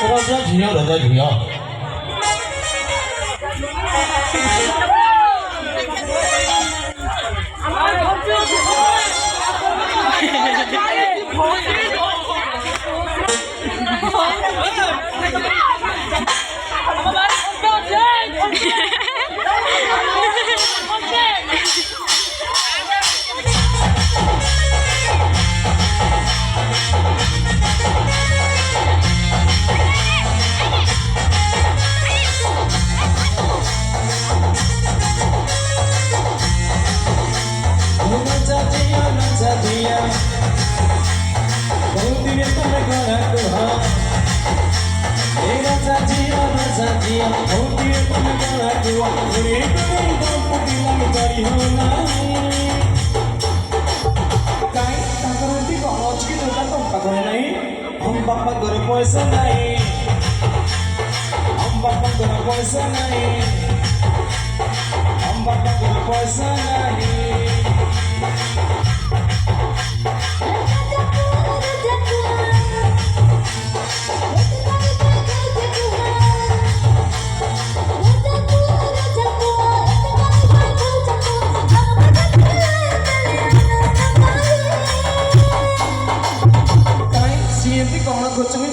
राजा झिया हम बापा घर पैसा नहीं हम बापा घर पैसा नहीं हम बापा घर पैसा नहीं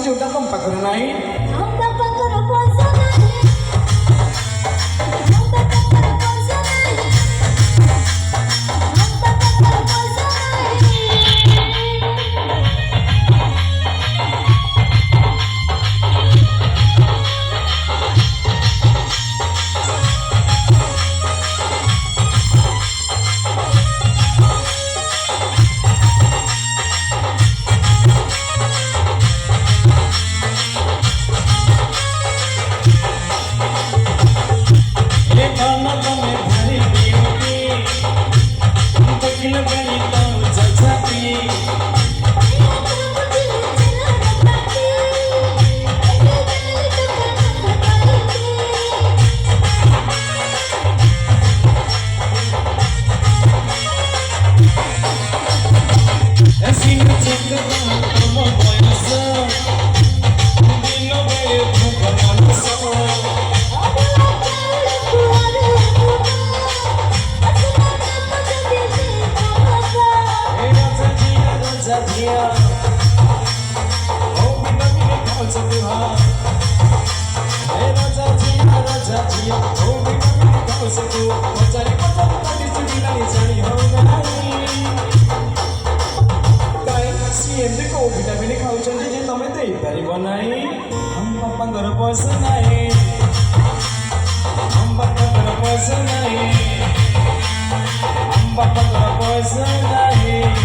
जोटा तुम पकड़ नहीं हम पकड़ पैसा नहीं हम पकड़ पैसा नहीं हम पकड़ पैसा हम पापा घर पैसा नहीं हम पापा घर पैसा नहीं हम पापा घर पैसा नहीं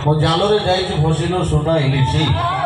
ମୁଁ ଜାଲରେ ଯାଇଛି ଭସିନୁ ସୁନା ଇଲିସି